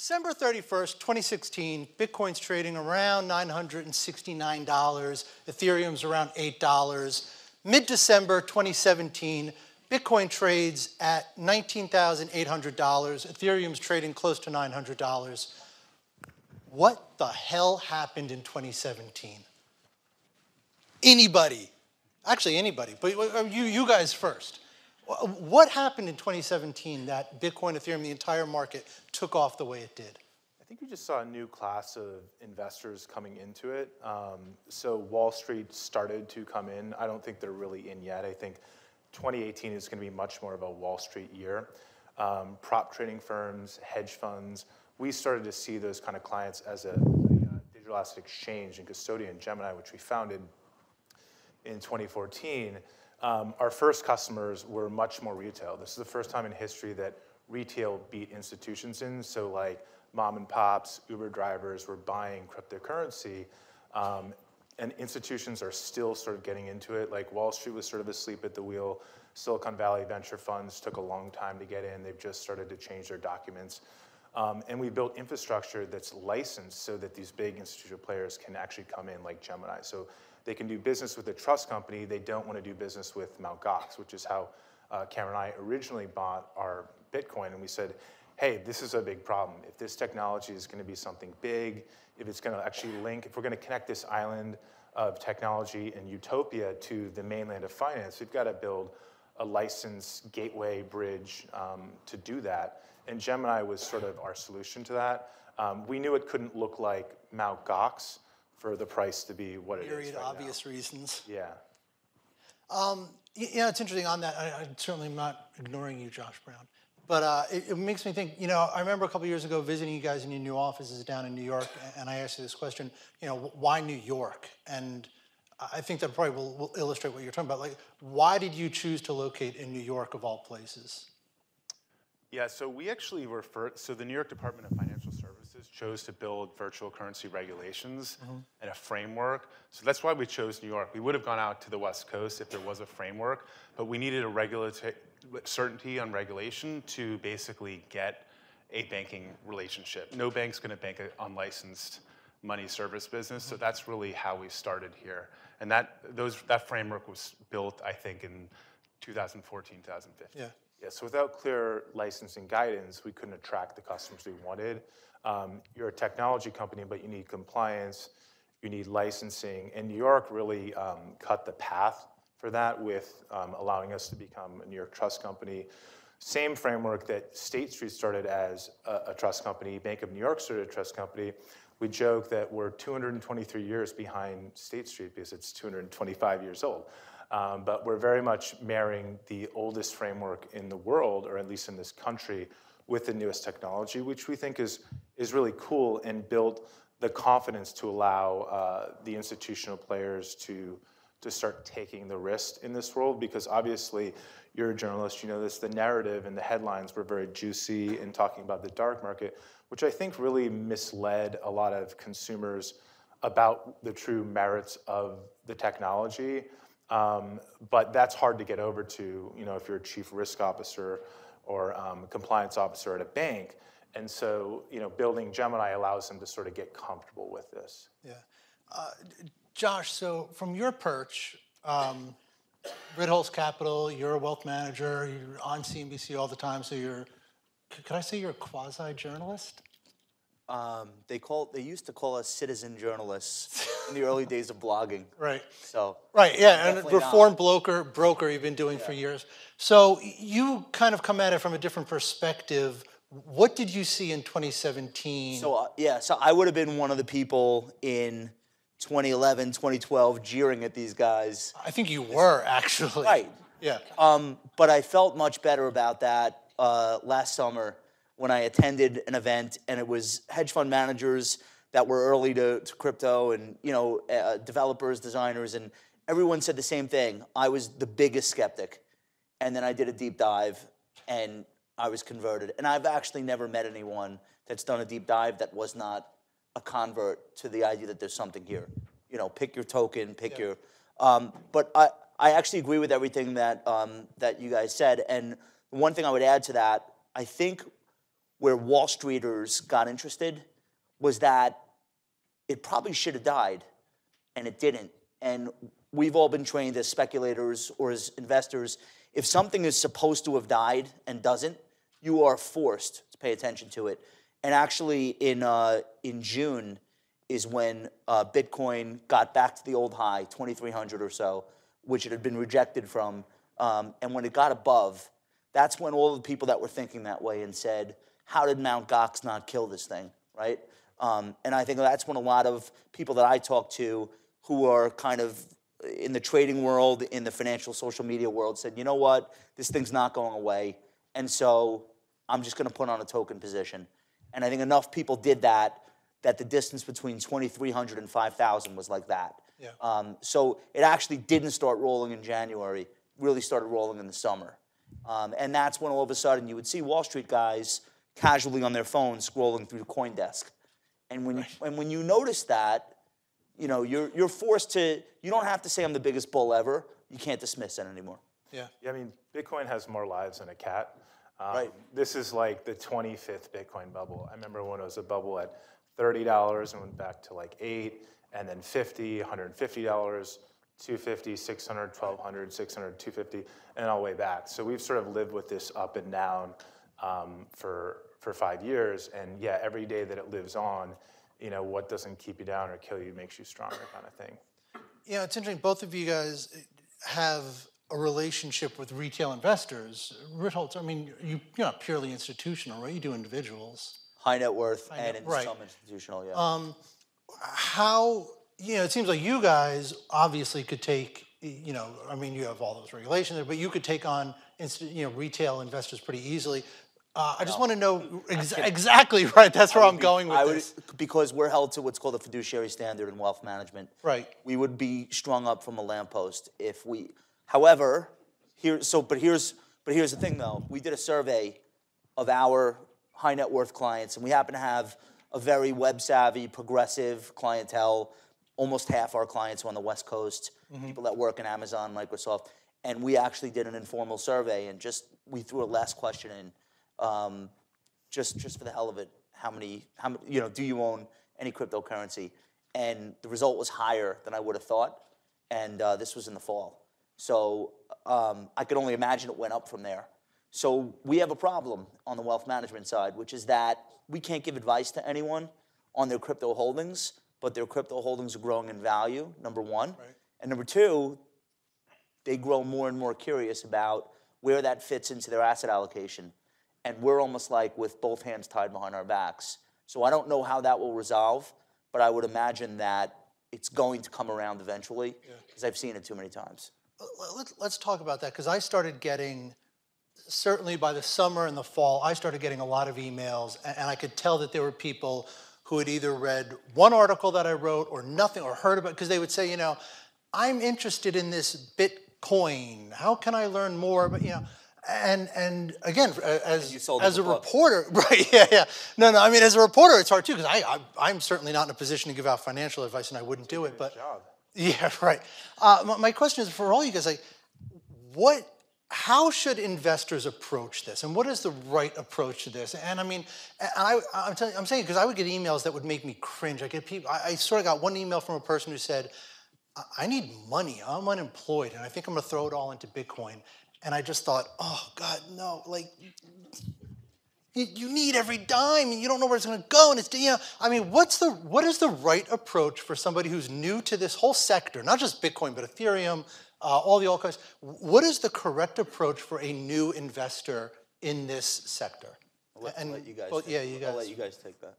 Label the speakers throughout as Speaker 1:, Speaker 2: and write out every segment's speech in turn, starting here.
Speaker 1: December 31st, 2016, Bitcoin's trading around $969. Ethereum's around $8. Mid-December 2017, Bitcoin trades at $19,800. Ethereum's trading close to $900. What the hell happened in 2017? Anybody? Actually, anybody, but you guys first. What happened in 2017 that Bitcoin, Ethereum, the entire market took off the way it did?
Speaker 2: I think we just saw a new class of investors coming into it. So Wall Street started to come in. I don't think they're really in yet. I think 2018 is going to be much more of a Wall Street year. Prop trading firms, hedge funds, we started to see those kind of clients as a digital asset exchange and custodian, Gemini, which we founded in 2014. Our first customers were much more retail. This is the first time in history that retail beat institutions in. So like mom and pops, Uber drivers were buying cryptocurrency, and institutions are still sort of getting into it. Like Wall Street was sort of asleep at the wheel. Silicon Valley venture funds took a long time to get in. They've just started to change their documents. And we built infrastructure that's licensed so that these big institutional players can actually come in like Gemini. So they can do business with a trust company. They don't want to do business with Mt. Gox, which is how Cameron and I originally bought our Bitcoin. And we said, hey, this is a big problem. If this technology is going to be something big, if it's going to actually link, if we're going to connect this island of technology and utopia to the mainland of finance, we've got to build a licensed gateway bridge to do that. And Gemini was sort of our solution to that. We knew it couldn't look like Mt. Gox for the price to be what it is
Speaker 1: Myriad
Speaker 2: right
Speaker 1: obvious
Speaker 2: now.
Speaker 1: reasons.
Speaker 2: Yeah.
Speaker 1: Yeah, it's interesting on that. I'm certainly not ignoring you, Josh Brown. But it makes me think, I remember a couple years ago visiting you guys in your new offices down in New York, and I asked you this question, why New York? And I think that probably will illustrate what you're talking about. Like, why did you choose to locate in New York of all places?
Speaker 2: Yeah, so we actually were first, so the New York Department of Financial Services chose to build virtual currency regulations and a framework. So that's why we chose New York. We would have gone out to the West Coast if there was a framework, but we needed a regulatory certainty on regulation to basically get a banking relationship. No bank's going to bank an unlicensed money service business, so that's really how we started here. And that framework was built, I think, in 2014, 2015.
Speaker 1: Yeah.
Speaker 2: Yeah, so without clear licensing guidance, we couldn't attract the customers we wanted. You're a technology company, but you need compliance, you need licensing, and New York really cut the path for that with allowing us to become a New York trust company. Same framework that State Street started as a trust company, Bank of New York started a trust company. We joke that we're 223 years behind State Street because it's 225 years old. But we're very much marrying the oldest framework in the world, or at least in this country, with the newest technology, which we think is really cool and built the confidence to allow the institutional players to start taking the risk in this world. Because obviously, you're a journalist, you know this, the narrative and the headlines were very juicy in talking about the dark market, which I think really misled a lot of consumers about the true merits of the technology. But that's hard to get over to, if you're a chief risk officer or compliance officer at a bank. And so, building Gemini allows them to sort of get comfortable with this.
Speaker 1: Yeah. Josh, so from your perch, Ritholtz Capital, you're a wealth manager, you're on CNBC all the time, so could I say you're a quasi-journalist?
Speaker 3: They used to call us citizen journalists in the early days of blogging.
Speaker 1: Right.
Speaker 3: So
Speaker 1: right, yeah, and reformed broker you've been doing for years. So you kind of come at it from a different perspective. What did you see in 2017?
Speaker 3: So so I would have been one of the people in 2011, 2012 jeering at these guys.
Speaker 1: I think you were, actually.
Speaker 3: Right.
Speaker 1: Yeah.
Speaker 3: But I felt much better about that last summer when I attended an event, and it was hedge fund managers that were early to crypto, and developers, designers, and everyone said the same thing. I was the biggest skeptic, and then I did a deep dive, and I was converted. And I've actually never met anyone that's done a deep dive that was not a convert to the idea that there's something here. Pick your token, pick your. But I actually agree with everything that that you guys said. And one thing I would add to that, I think where Wall Streeters got interested was that it probably should have died, and it didn't. And we've all been trained as speculators or as investors. If something is supposed to have died and doesn't, you are forced to pay attention to it. And actually, in June is when Bitcoin got back to the old high, 2,300 or so, which it had been rejected from. And when it got above, that's when all the people that were thinking that way and said, how did Mt. Gox not kill this thing, right? And I think that's when a lot of people that I talk to who are kind of in the trading world, in the financial social media world, said, you know what, this thing's not going away, and so I'm just going to put on a token position. And I think enough people did that the distance between 2,300 and 5,000 was like that.
Speaker 1: Yeah.
Speaker 3: So it actually didn't start rolling in January, really started rolling in the summer. And that's when all of a sudden you would see Wall Street guys casually on their phones scrolling through CoinDesk. And when you notice that, you know, you're forced to, you don't have to say I'm the biggest bull ever. You can't dismiss it anymore.
Speaker 1: Yeah.
Speaker 2: Yeah, I mean, Bitcoin has more lives than a cat.
Speaker 3: Right.
Speaker 2: This is like the 25th Bitcoin bubble. I remember when it was a bubble at $30 and went back to like $8, and then $50, $150, $250, $600, $1,200, $600, $250, and all the way back. So we've sort of lived with this up and down for 5 years, and yeah, every day that it lives on, you know, what doesn't keep you down or kill you makes you stronger, kind of thing.
Speaker 1: Yeah, it's interesting. Both of you guys have a relationship with retail investors. Ritholtz, I mean, you're not purely institutional, right? You do individuals.
Speaker 3: High net worth and
Speaker 1: right.
Speaker 3: some institutional, yeah.
Speaker 1: How, you know, it seems like you guys obviously could take, you know, I mean, you have all those regulations there, but you could take on, retail investors pretty easily. I just want to know exactly, right, that's where I'm going with this.
Speaker 3: Because we're held to what's called a fiduciary standard in wealth management.
Speaker 1: Right.
Speaker 3: We would be strung up from a lamppost if we, however, here's the thing though. We did a survey of our high net worth clients, and we happen to have a very web savvy, progressive clientele. Almost half our clients are on the West Coast, people that work in Amazon, Microsoft. And we actually did an informal survey, and we threw a last question in. Just for the hell of it, how many, you know, do you own any cryptocurrency? And the result was higher than I would have thought, and this was in the fall. So I could only imagine it went up from there. So we have a problem on the wealth management side, which is that we can't give advice to anyone on their crypto holdings, but their crypto holdings are growing in value, number one.
Speaker 1: Right.
Speaker 3: And number two, they grow more and more curious about where that fits into their asset allocation. And we're almost like with both hands tied behind our backs. So I don't know how that will resolve, but I would imagine that it's going to come around eventually, because I've seen it too many times.
Speaker 1: Let's talk about that, because I started getting, certainly by the summer and the fall, I started getting a lot of emails, and I could tell that there were people who had either read one article that I wrote or nothing, or heard about it, because they would say, you know, I'm interested in this Bitcoin. How can I learn more? But, you know, and again, as a reporter, right? Yeah. No. I mean, as a reporter, it's hard too, because I'm certainly not in a position to give out financial advice, and I wouldn't do it. But
Speaker 2: job.
Speaker 1: Yeah, right. My question is for all you guys, like, how should investors approach this, and what is the right approach to this? And I mean, I'm saying because I would get emails that would make me cringe. I sort of got one email from a person who said, I need money. I'm unemployed, and I think I'm going to throw it all into Bitcoin. And I just thought, oh, God, no, like, you need every dime, and you don't know where it's going to go. And it's, you know, I mean, what is the right approach for somebody who's new to this whole sector, not just Bitcoin, but Ethereum, all the altcoins? What is the correct approach for a new investor in this sector?
Speaker 3: I'll let you guys take that.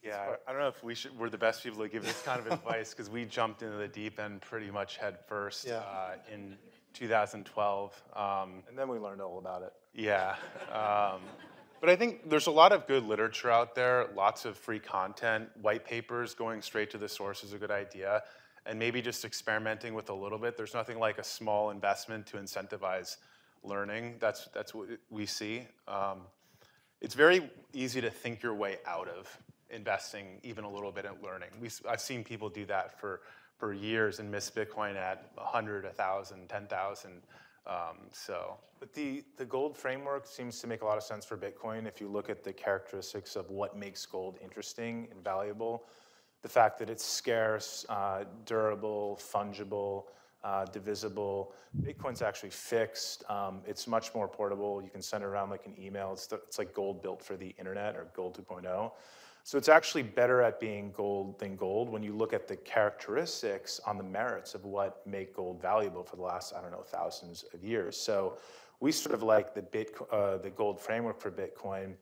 Speaker 4: Yeah, I don't know if we're the best people to give this kind of advice, because we jumped into the deep end pretty much head first in 2012.
Speaker 2: And then we learned all about it.
Speaker 4: Yeah. But I think there's a lot of good literature out there, lots of free content, white papers, going straight to the source is a good idea, and maybe just experimenting with a little bit. There's nothing like a small investment to incentivize learning. That's what we see. It's very easy to think your way out of investing even a little bit in learning. I've seen people do that for years and miss Bitcoin at 100, 1,000, 10,000.
Speaker 2: But the gold framework seems to make a lot of sense for Bitcoin if you look at the characteristics of what makes gold interesting and valuable. The fact that it's scarce, durable, fungible, divisible. Bitcoin's actually fixed. It's much more portable. You can send it around like an email. It's like gold built for the internet, or gold 2.0. So it's actually better at being gold than gold when you look at the characteristics on the merits of what make gold valuable for the last, I don't know, thousands of years. So we sort of like the gold framework for Bitcoin.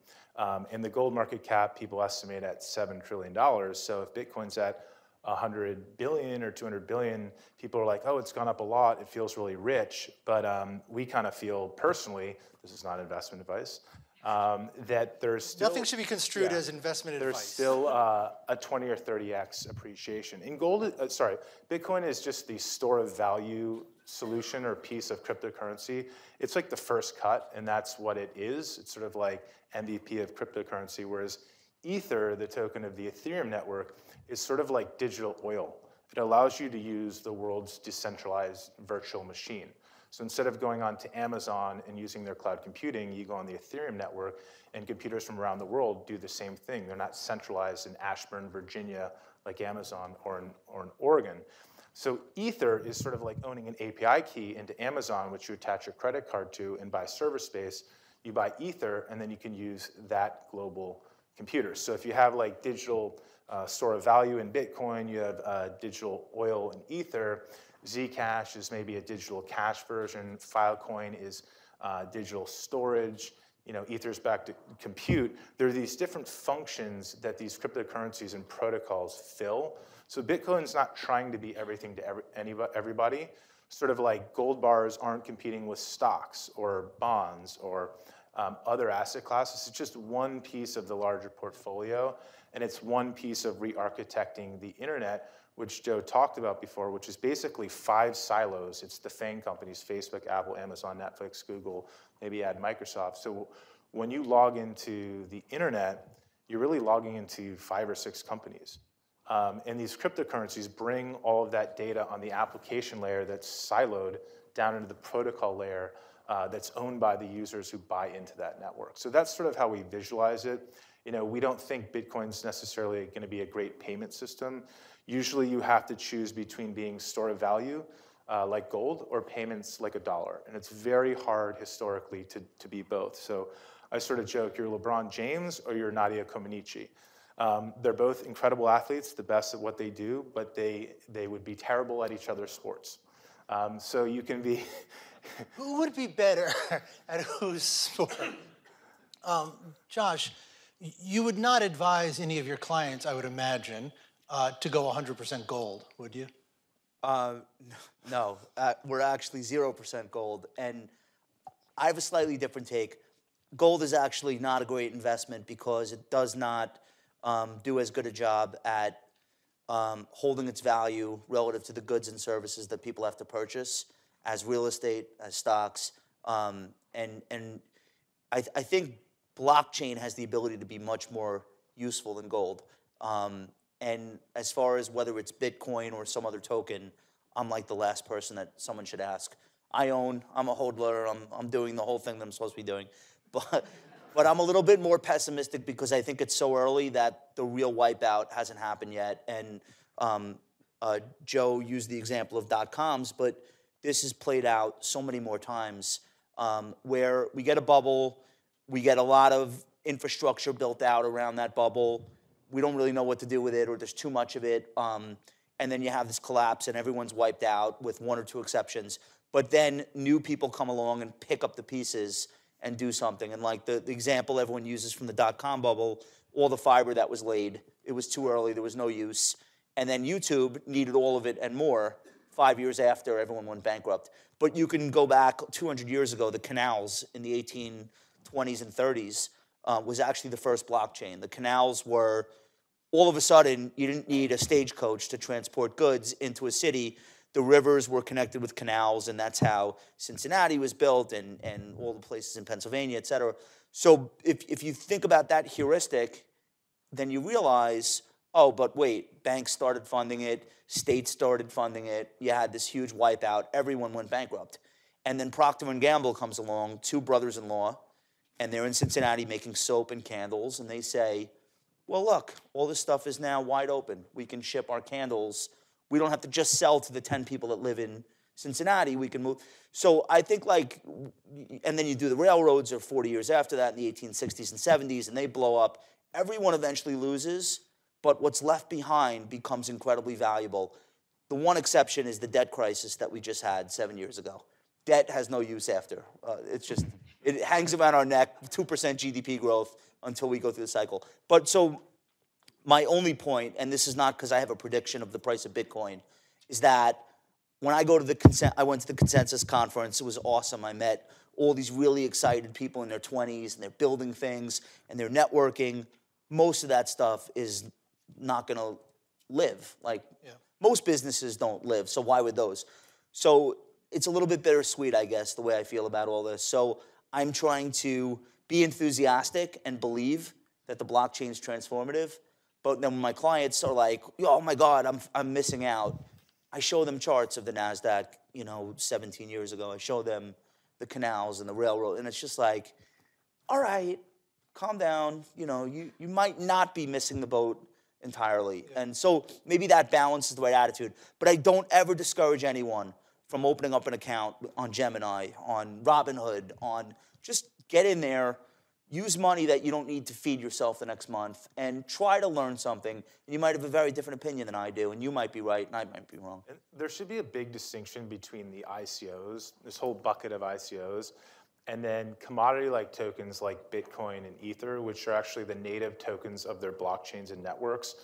Speaker 2: And the gold market cap, people estimate at $7 trillion. So if Bitcoin's at 100 billion or 200 billion, people are like, oh, it's gone up a lot. It feels really rich. But we kind of feel personally, this is not investment advice, that there's still—
Speaker 1: Nothing should be construed as investment advice.
Speaker 2: There's still a 20 or 30x appreciation. In gold, Bitcoin is just the store of value solution or piece of cryptocurrency. It's like the first cut, and that's what it is. It's sort of like MVP of cryptocurrency, whereas Ether, the token of the Ethereum network, is sort of like digital oil. It allows you to use the world's decentralized virtual machine. So instead of going on to Amazon and using their cloud computing, you go on the Ethereum network, and computers from around the world do the same thing. They're not centralized in Ashburn, Virginia, like Amazon or in Oregon. So Ether is sort of like owning an API key into Amazon, which you attach your credit card to and buy server space. You buy Ether, and then you can use that global computer. So if you have like digital store of value in Bitcoin, you have digital oil in Ether. Zcash is maybe a digital cash version. Filecoin is digital storage. You know, Ether's back to compute. There are these different functions that these cryptocurrencies and protocols fill. So Bitcoin's not trying to be everything to everybody. Sort of like gold bars aren't competing with stocks or bonds or other asset classes. It's just one piece of the larger portfolio, and it's one piece of re-architecting the internet, which Joe talked about before, which is basically 5 silos. It's the FANG companies: Facebook, Apple, Amazon, Netflix, Google, maybe add Microsoft. So when you log into the internet, you're really logging into 5 or 6 companies. And these cryptocurrencies bring all of that data on the application layer that's siloed down into the protocol layer that's owned by the users who buy into that network. So that's sort of how we visualize it. You know, we don't think Bitcoin's necessarily going to be a great payment system. Usually you have to choose between being store of value, like gold, or payments like a dollar. And it's very hard historically to be both. So I sort of joke, you're LeBron James or you're Nadia Comaneci. They're both incredible athletes, the best at what they do, but they would be terrible at each other's sports. So you can be...
Speaker 1: Who would be better at whose sport? Josh, you would not advise any of your clients, I would imagine, to go 100% gold, would you?
Speaker 3: No, we're actually 0% gold. And I have a slightly different take. Gold is actually not a great investment because it does not do as good a job at holding its value relative to the goods and services that people have to purchase as real estate, as stocks. And I think blockchain has the ability to be much more useful than gold. And as far as whether it's Bitcoin or some other token, I'm like the last person that someone should ask. I'm a hodler, I'm doing the whole thing that I'm supposed to be doing. But I'm a little bit more pessimistic because I think it's so early that the real wipeout hasn't happened yet. And Joe used the example of .coms, but this has played out so many more times where we get a bubble, we get a lot of infrastructure built out around that bubble. We don't really know what to do with it, or there's too much of it. And then you have this collapse and everyone's wiped out with 1 or 2 exceptions. But then new people come along and pick up the pieces and do something. And like the example everyone uses from the .com bubble, all the fiber that was laid, it was too early, there was no use. And then YouTube needed all of it and more 5 years after everyone went bankrupt. But you can go back 200 years ago, the canals in the 1820s and 30s was actually the first blockchain. The canals were, all of a sudden, you didn't need a stagecoach to transport goods into a city. The rivers were connected with canals, and that's how Cincinnati was built and all the places in Pennsylvania, et cetera. So if you think about that heuristic, then you realize, oh, but wait, banks started funding it, states started funding it, you had this huge wipeout, everyone went bankrupt. And then Procter & Gamble comes along, two brothers-in-law, and they're in Cincinnati making soap and candles, and they say, well, look, all this stuff is now wide open. We can ship our candles. We don't have to just sell to the 10 people that live in Cincinnati. We can move. So I think like, and then you do the railroads are 40 years after that in the 1860s and 70s, and they blow up. Everyone eventually loses, but what's left behind becomes incredibly valuable. The one exception is the debt crisis that we just had 7 years ago. Debt has no use after. It's just, it hangs around our neck, 2% GDP growth until we go through the cycle. But so my only point, and this is not because I have a prediction of the price of Bitcoin, is that when I go to I went to the Consensus Conference, it was awesome. I met all these really excited people in their 20s, and they're building things, and they're networking. Most of that stuff is not going to live. Like, most businesses don't live, so why would those? So it's a little bit bittersweet, I guess, the way I feel about all this. So I'm trying to be enthusiastic and believe that the blockchain is transformative. But then when my clients are like, oh my God, I'm missing out, I show them charts of the NASDAQ, 17 years ago. I show them the canals and the railroad, and it's just like, all right, calm down. You might not be missing the boat entirely. Yeah. And so maybe that balance is the right attitude. But I don't ever discourage anyone from opening up an account on Gemini, on Robinhood, on just get in there, use money that you don't need to feed yourself the next month, and try to learn something. And you might have a very different opinion than I do, and you might be right, and I might be wrong.
Speaker 2: And there should be a big distinction between the ICOs, this whole bucket of ICOs, and then commodity-like tokens like Bitcoin and Ether, which are actually the native tokens of their blockchains and networks.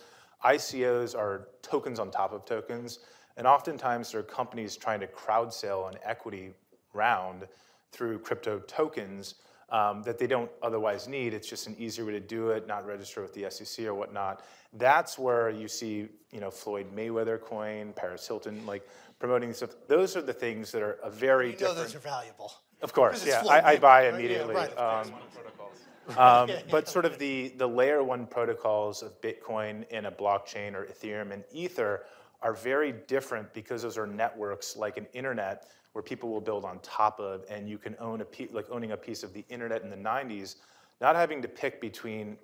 Speaker 2: ICOs are tokens on top of tokens, and oftentimes there are companies trying to crowd sale an equity round through crypto tokens that they don't otherwise need. It's just an easier way to do it, not register with the SEC or whatnot. That's where you see, Floyd Mayweather coin, Paris Hilton, like promoting stuff. Those are the things that are a very different.
Speaker 1: Those are valuable.
Speaker 2: Of course, yeah, I buy immediately.
Speaker 1: Yeah, right.
Speaker 2: But sort of the layer one protocols of Bitcoin in a blockchain or Ethereum and Ether are very different because those are networks like an internet where people will build on top of, and you can own like owning a piece of the internet in the 90s, not having to pick between,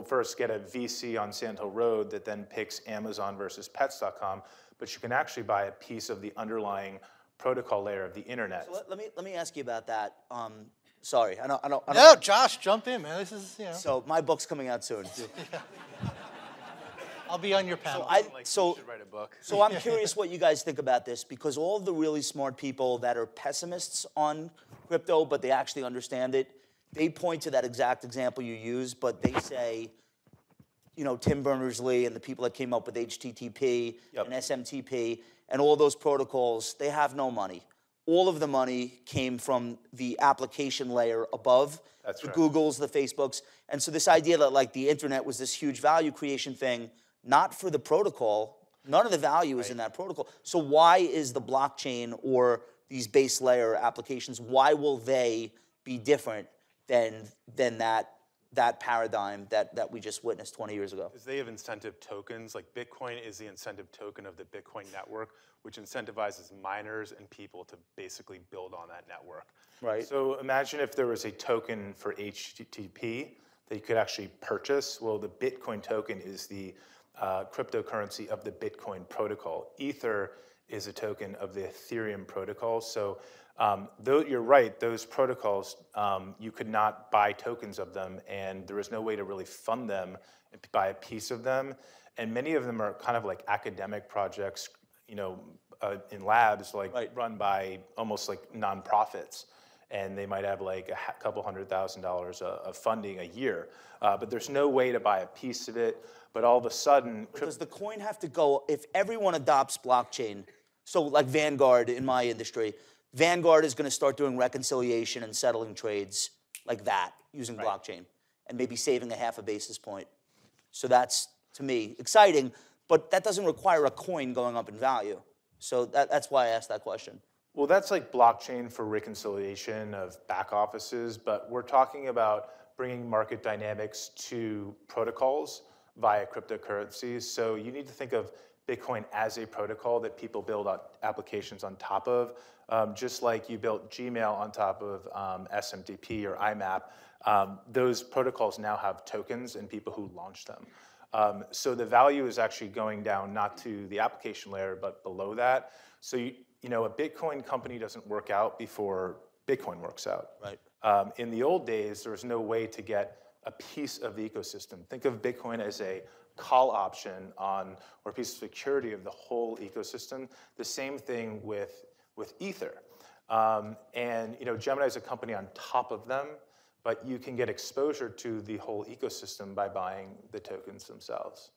Speaker 2: first get a VC on Sand Hill Road that then picks Amazon versus Pets.com, but you can actually buy a piece of the underlying protocol layer of the internet.
Speaker 3: So let me ask you about that. Sorry, I don't.
Speaker 1: No, Josh, jump in, man. This is,
Speaker 3: So my book's coming out soon.
Speaker 1: I'll be on your panel.
Speaker 4: You should write a book.
Speaker 3: So I'm curious what you guys think about this, because all of the really smart people that are pessimists on crypto, but they actually understand it, they point to that exact example you use, but they say, Tim Berners-Lee and the people that came up with HTTP and SMTP and all those protocols, they have no money. All of the money came from the application layer above,
Speaker 2: That's
Speaker 3: the
Speaker 2: right.
Speaker 3: Googles, the Facebooks. And so this idea that like the internet was this huge value creation thing, not for the protocol, none of the value is in that protocol. So why is the blockchain or these base layer applications, why will they be different than that paradigm that we just witnessed 20 years ago?
Speaker 4: Because they have incentive tokens. Like Bitcoin is the incentive token of the Bitcoin network, which incentivizes miners and people to basically build on that network.
Speaker 3: Right.
Speaker 2: So imagine if there was a token for HTTP that you could actually purchase. Well, the Bitcoin token is the cryptocurrency of the Bitcoin protocol. Ether is a token of the Ethereum protocol. So though you're right, those protocols, you could not buy tokens of them, and there was no way to really fund them and buy a piece of them. And many of them are kind of like academic projects, in labs, run by almost like nonprofits. And they might have like a couple $100,000 of funding a year. But there's no way to buy a piece of it. But all of a sudden...
Speaker 3: Does the coin have to go, if everyone adopts blockchain, so like Vanguard in my industry, Vanguard is going to start doing reconciliation and settling trades like that using blockchain and maybe saving a half a basis point. So that's, to me, exciting, but that doesn't require a coin going up in value. So that's why I asked that question.
Speaker 2: Well, that's like blockchain for reconciliation of back offices, but we're talking about bringing market dynamics to protocols via cryptocurrencies. So you need to think of Bitcoin as a protocol that people build applications on top of, just like you built Gmail on top of SMTP or IMAP. Those protocols now have tokens and people who launch them. So the value is actually going down not to the application layer, but below that. So you know, a Bitcoin company doesn't work out before Bitcoin works out.
Speaker 3: Right.
Speaker 2: In the old days, there was no way to get a piece of the ecosystem. Think of Bitcoin as a call option on, or a piece of security of the whole ecosystem. The same thing with Ether. And you know, Gemini is a company on top of them, but you can get exposure to the whole ecosystem by buying the tokens themselves.